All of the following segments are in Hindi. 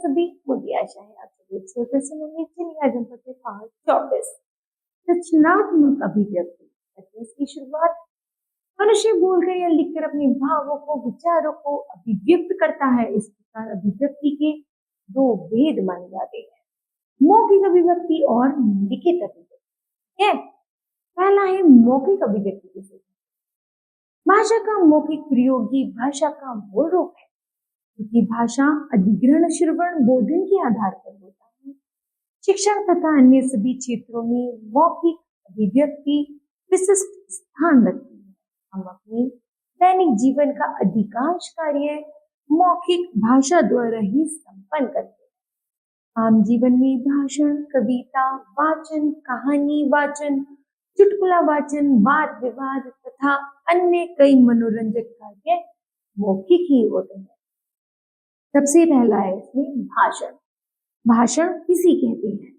सभी, मुझे आशा है आप सभी अच्छे और प्रसन्न होंगे। चलिए आज हम पढ़ते हैं पाठ 24 रचनात्मक अभिव्यक्ति। इसकी शुरुआत मनुष्य बोलकर या लिखकर अपने भावों को, विचारों को अभिव्यक्त करता है। इस प्रकार अभिव्यक्ति के दो भेद माने जाते हैं, मौखिक अभिव्यक्ति और लिखित अभिव्यक्ति। पहला है मौखिक अभिव्यक्ति किसे। भाषा का मौखिक प्रयोग ही भाषा का मूल रूप है, क्योंकि भाषा अधिग्रहण, श्रवण, बोधन के आधार पर होता है। शिक्षण तथा अन्य सभी क्षेत्रों में मौखिक अभिव्यक्ति विशिष्ट स्थान रखती है। हम अपने दैनिक जीवन का अधिकांश कार्य मौखिक भाषा द्वारा ही संपन्न करते हैं। आम जीवन में भाषण, कविता वाचन, कहानी वाचन, चुटकुला वाचन, वाद विवाद तथा अन्य कई मनोरंजक कार्य मौखिक ही होते हैं। सबसे पहला है इसमें भाषण। भाषण किसे कहते हैं?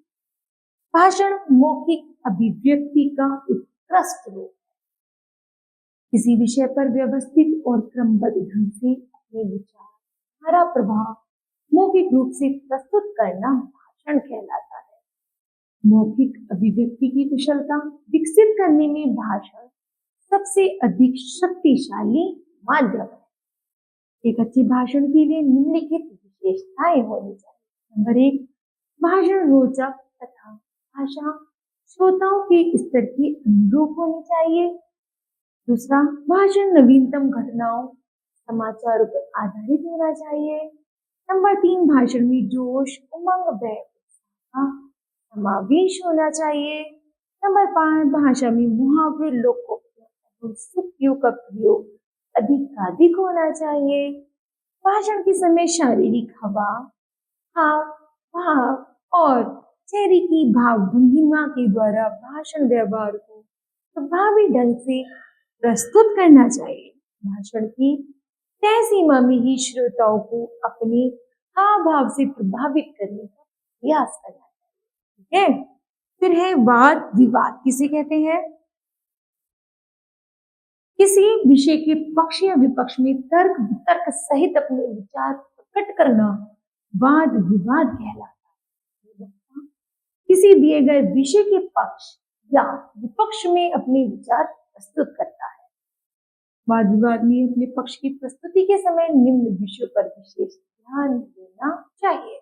भाषण मौखिक अभिव्यक्ति का उत्कृष्ट रूप है। किसी विषय पर व्यवस्थित और क्रमबद्ध ढंग से अपने विचार, धारा, प्रभाव मौखिक रूप से प्रस्तुत करना भाषण कहलाता है। मौखिक अभिव्यक्ति की कुशलता विकसित करने में भाषण सबसे अधिक शक्तिशाली माध्यम है। एक अच्छे भाषण के लिए निम्नलिखित विशेषताएं होनी चाहिए। नंबर 1, भाषण रोचक तथा भाषा श्रोताओं के स्तर के अनुरूप होनी चाहिए। दूसरा, भाषण नवीनतम घटनाओं, समाचारों पर आधारित होना चाहिए। नंबर 3, भाषण में जोश, उमंग व उत्साह समावेश होना चाहिए। नंबर 5, भाषा में मुहावरे, लोकोक्तियां और सूक्तियों का प्रयोग अधिकाधिक होना चाहिए। भाषण के समय शारीरिक हवा, हाव भाव और चेहरे की भाव भंगिमा के द्वारा भाषण व्यवहार को प्रभावी ढंग से प्रस्तुत करना चाहिए। भाषण की तय सीमा में ही श्रोताओं को अपने हाव भाव से प्रभावित करने का प्रयास करना चाहिए। ठीक है। फिर है वाद विवाद किसे कहते हैं? किसी विषय के पक्ष या विपक्ष में तर्क वितर्क सहित अपने विचार प्रकट करना वाद विवाद कहलाता है। किसी दिए गए विषय के पक्ष या विपक्ष में अपने विचार प्रस्तुत करता है। वाद विवाद में अपने पक्ष की प्रस्तुति के समय निम्न विषयों पर विशेष ध्यान देना चाहिए।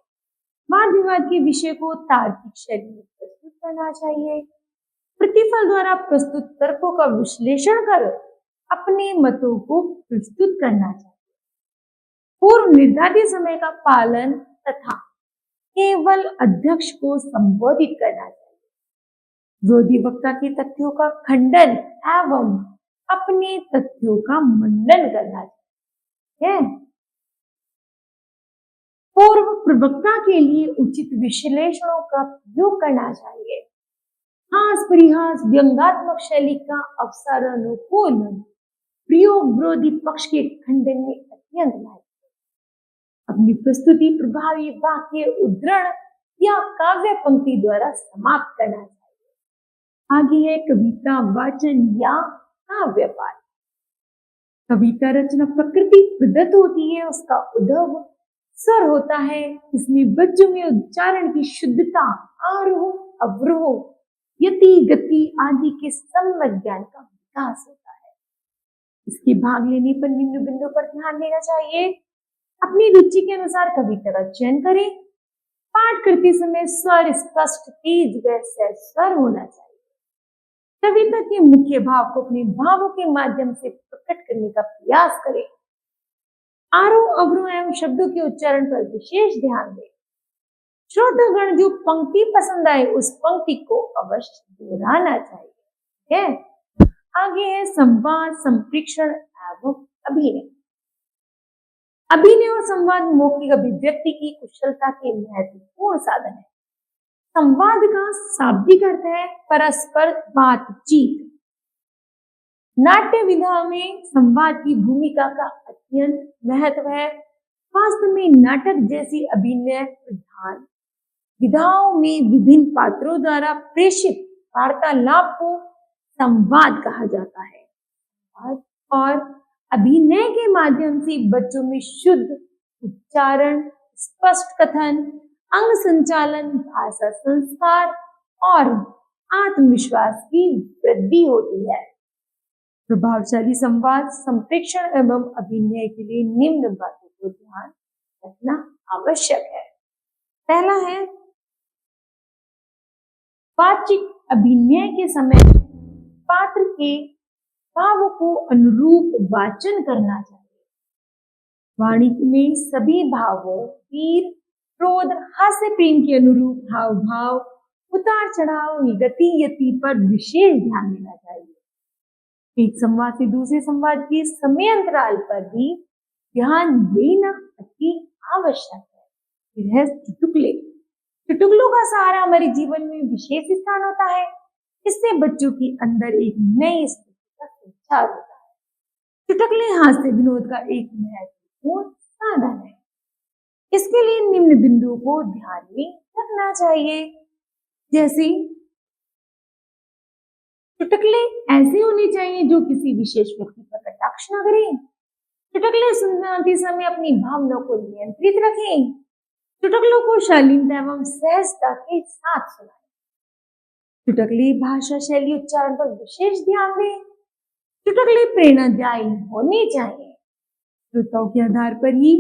वाद विवाद के विषय को तार्किक शैली में प्रस्तुत करना चाहिए। प्रतिफल द्वारा प्रस्तुत तर्कों का विश्लेषण कर अपने मतों को प्रस्तुत करना चाहिए। पूर्व निर्धारित समय का पालन तथा केवल अध्यक्ष को संबोधित करना चाहिए। विरोधी वक्ता के तथ्यों का खंडन एवं अपने तथ्यों का मंडन करना चाहिए। पूर्व प्रवक्ता के लिए उचित विश्लेषणों का प्रयोग करना चाहिए। हास परिहास व्यंग्यात्मक शैली का अवसरानुकूल प्रयोग विरोधी पक्ष के खंडन में अत्यंत महत्वपूर्ण। अपनी प्रस्तुति प्रभावी वाक्य, उद्धरण या काव्य पंक्ति द्वारा समाप्त करना चाहिए। आगे है कविता वाचन या काव्य पाठ। कविता रचना प्रकृति प्रदत्त होती है, उसका उद्भव स्वर होता है। इसमें वज्र में उच्चारण की शुद्धता, आरोह अवरोह, यति गति आदि के सम्यक ज्ञान का विकास होता है। इसके भाग लेने पर निम्न बिंदुओं पर ध्यान देना चाहिए। अपनी रुचि के अनुसार कविता का चयन करें। पाठ करते समय स्वर स्पष्ट, तेज व सहज स्वर होना चाहिए। कविता के मुख्य भाव को अपने भावों के माध्यम से प्रकट करने का प्रयास करें। आरोह अवरोह एवं शब्दों के उच्चारण पर विशेष ध्यान दें। श्रोतागण जो पंक्ति पसंद आए उस पंक्ति को अवश्य दोहराना चाहिए। ठीक है। आगे है संवाद, संप्रेषण एवं अभिनय। अभिनय और संवाद मौखिक अभिव्यक्ति की कुशलता के महत्वपूर्ण साधन है। संवाद का शाब्दिक अर्थ है परस्पर बातचीत। नाट्य विधा में संवाद की भूमिका का अत्यंत महत्व है। वास्तव में नाटक जैसी अभिनय प्रधान विधाओं में विभिन्न पात्रों द्वारा प्रेषित वार्तालाप को संवाद कहा जाता है। और अभिनय के माध्यम से बच्चों में शुद्ध उच्चारण, स्पष्ट कथन, अंग संचालन, भाषा संस्कार और आत्मविश्वास की वृद्धि होती है। प्रभावशाली संवाद, संप्रेषण एवं अभिनय के लिए निम्न बातों को ध्यान रखना आवश्यक है। पहला है, बातचीत अभिनय के समय पात्र के भावों को अनुरूप वाचन करना चाहिए। वाणी में सभी भावों, वीर, क्रोध, हास्य, प्रेम के अनुरूप हाव भाव, उतार चढ़ाव, गति यति पर विशेष ध्यान देना चाहिए। एक संवाद से दूसरे संवाद के समय अंतराल पर भी ध्यान देना अति आवश्यक है। फिर है चुटकुले। चुटकुलों का सहारा हमारे जीवन में विशेष स्थान होता है। इससे बच्चों के अंदर एक नई स्थिति का संचार होता है। चुटकुले हास्य विनोद का एक महत्वपूर्ण साधन है। इसके लिए निम्न बिंदुओं को ध्यान में रखना चाहिए। जैसे चुटकुले ऐसे होने चाहिए जो किसी विशेष व्यक्ति पर कटाक्ष न करें। चुटकुले सुनाते समय अपनी भावनाओं को नियंत्रित रखें। चुटकुलों को शालीनता एवं सहजता के साथ सुनाएं। चुटकुले भाषा, शैली, उच्चारण पर विशेष ध्यान दें। चुटकुले प्रेरणादायी होने चाहिए। श्रोताओं के आधार पर ही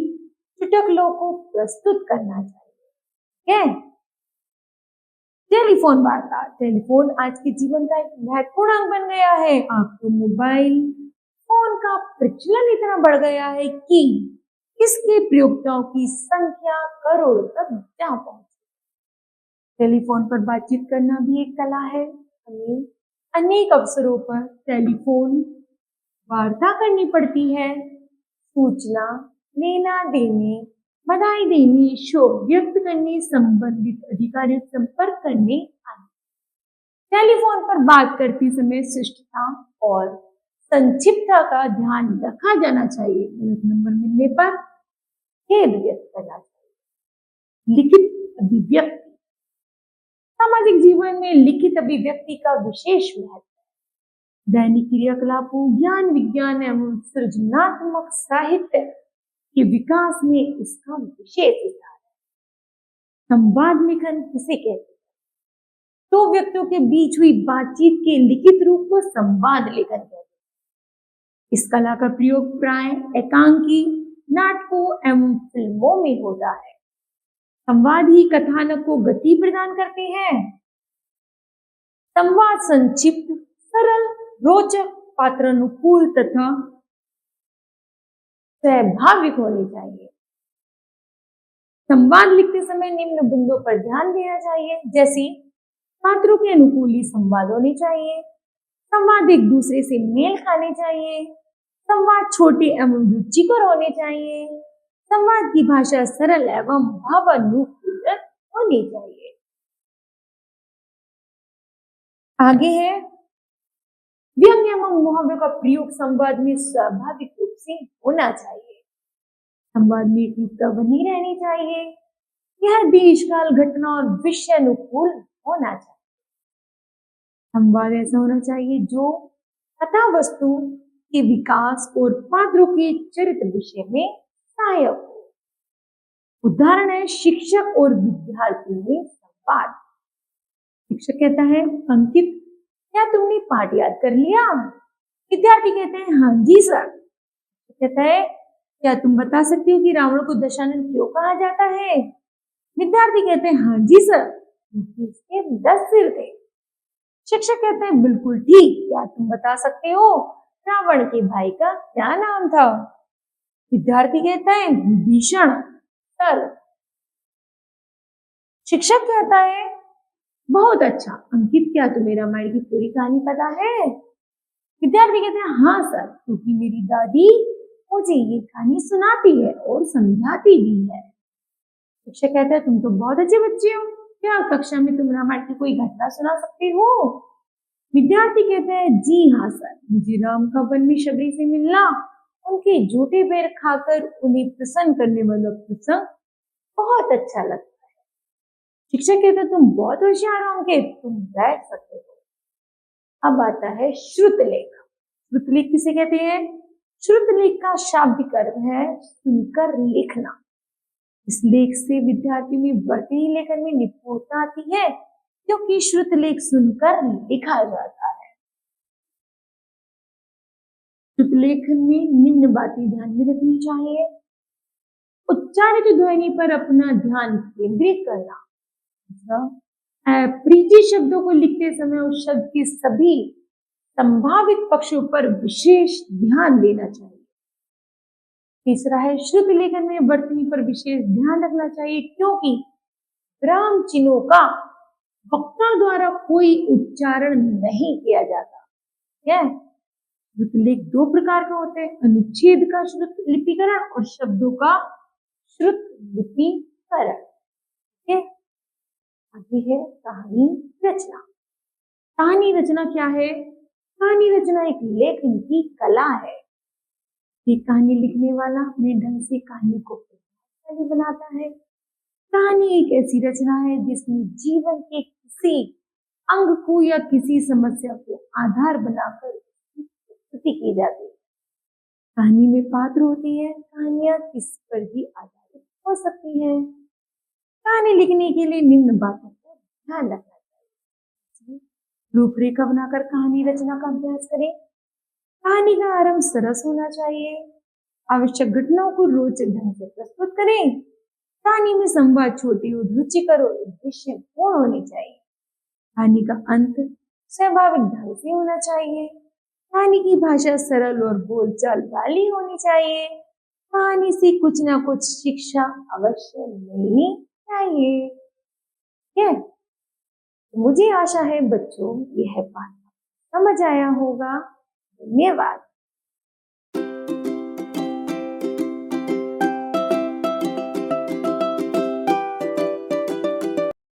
चुटकुलों को प्रस्तुत करना चाहिए। टेलीफोन वार्ता। टेलीफोन आज के जीवन का एक महत्वपूर्ण अंग बन गया है। आपको मोबाइल फोन का प्रचलन इतना बढ़ गया है कि इसके प्रयोक्ताओं की संख्या करोड़ों तक जा पहुंची। टेलीफोन पर बातचीत करना भी एक कला है। हमें अनेक अवसरों पर टेलीफोन वार्ता करनी पड़ती है। सूचना लेना देने, बधाई देने, शोक व्यक्त करने, संबंधित अधिकारियों से संपर्क करने आदि। टेलीफोन पर बात करते समय शिष्टता और संक्षिप्तता का ध्यान रखा जाना चाहिए। गलत नंबर मिलने पर खेद व्यक्त करना चाहिए। लिखित अभिव्यक्ति। सामाजिक जीवन में लिखित अभिव्यक्ति का विशेष महत्व है। दैनिक क्रियाकलापों, ज्ञान, विज्ञान एवं सृजनात्मक साहित्य के विकास में इसका विशेष स्थान है। संवाद लेखन किसे कहते हैं? दो व्यक्तियों के बीच हुई बातचीत के लिखित रूप को संवाद लेखन कहते हैं। इस कला का प्रयोग प्राय एकांकी, नाटकों एवं फिल्मों में होता है। संवाद ही कथानक को गति प्रदान करते हैं। संवाद संक्षिप्त, सरल, रोचक, पात्रानुकूल तथा स्वाभाविक होने चाहिए। संवाद लिखते समय निम्न बिंदुओं पर ध्यान देना चाहिए। जैसे पात्रों के अनुकूल ही संवाद होने चाहिए। संवाद एक दूसरे से मेल खाने चाहिए। संवाद छोटे एवं रुचिकर होने चाहिए। संवाद की भाषा सरल एवं भावानुकूल होनी चाहिए। आगे है, व्यंग्य एवं मुहावरों का प्रयोग संवाद में स्वाभाविक रूप से होना चाहिए। संवाद में एकरूपता बनी रहनी चाहिए। यह देश काल, घटना और विषय अनुकूल होना चाहिए। संवाद ऐसा होना चाहिए जो कथा वस्तु के विकास और पात्रों के चरित्र विषय में सहायक हो। उदाहरण है शिक्षक और विद्यार्थी में संवाद। शिक्षक कहता है, अंकित क्या तुमने पाठ याद कर लिया? विद्यार्थी कहते हैं, हाँ जी सर। कहता है, क्या तुम बता सकते हो कि रावण को दशानन क्यों कहा जाता है? विद्यार्थी कहते हैं, हाँ जी सर, क्योंकि उसके 10 सिर थे। शिक्षक कहते हैं, बिल्कुल ठीक। क्या तुम बता सकते हो रावण के भाई का क्या नाम था? विद्यार्थी कहता है, विभीषण सर। शिक्षक कहता है, बहुत अच्छा अंकित, क्या तुम्हें रामायण की पूरी कहानी पता है? विद्यार्थी कहते हैं, हाँ सर, क्योंकि मेरी दादी मुझे ये कहानी सुनाती है और समझाती भी है। शिक्षक कहता है, तुम तो बहुत अच्छे बच्चे हो। क्या कक्षा में तुम रामायण की कोई घटना सुना सकते हो? विद्यार्थी कहते हैं, जी हाँ सर, मुझे राम का वन में शबरी से मिलना, उनके जूते पैर खाकर उन्हें प्रसन्न करने वाला प्रसंग बहुत अच्छा लगता है। शिक्षक कहते हैं, तुम बहुत होशियार हो अंकित, तुम बैठ सकते हो। अब आता है श्रुतलेख। श्रुतलेख किसे कहते हैं? श्रुतलेख का शाब्दिक अर्थ है सुनकर लिखना। इस लेख से विद्यार्थी में वर्तनी लेखन में निपुणता आती है, क्योंकि श्रुत लेख सुनकर लिखा जाता है। श्रुत लेखन में निम्न बातें ध्यान में रखनी चाहिए। उच्चारित ध्वनि पर अपना ध्यान केंद्रित करना। प्रीति शब्दों को लिखते समय उस शब्द के सभी संभावित पक्षों पर विशेष ध्यान देना चाहिए। तीसरा है, श्रुत लेखन में वर्तनी पर विशेष ध्यान रखना चाहिए, क्योंकि विराम चिन्हों का वक्ता द्वारा कोई उच्चारण नहीं किया जाता है। श्रुत लेख दो प्रकार के होते हैं, अनुच्छेद का श्रुत लिपिकरण और शब्दों का श्रुत लिपिकरण। ठीक है, आगे है कहानी रचना। कहानी रचना क्या है? कहानी रचना एक लेखन की कला है। ये कहानी लिखने वाला अपने ढंग से कहानी को प्रभावशाली बनाता है। कहानी एक ऐसी रचना है जिसमें जीवन के किसी अंग को या किसी समस्या को आधार बनाकर प्रस्तुति की जाती है। कहानी में पात्र होती है। कहानियां किस पर भी आधारित हो सकती हैं। कहानी लिखने के लिए निम्न बातों का ध्यान रखना चाहिए। रूपरेखा बनाकर कहानी रचना का अभ्यास करें। कहानी का आरंभ सरस होना चाहिए। आवश्यक घटनाओं को रोचक ढंग से प्रस्तुत करें। कहानी में संवाद छोटे और रुचिकर और उद्देश्यपूर्ण होने चाहिए। कहानी का अंत स्वाभाविक ढंग से होना चाहिए। कहानी की भाषा सरल और बोलचाल वाली होनी चाहिए। कहानी से कुछ ना कुछ शिक्षा अवश्य मिलनी चाहिए। क्या? मुझे आशा है बच्चों यह पाठ समझ आया होगा। धन्यवाद।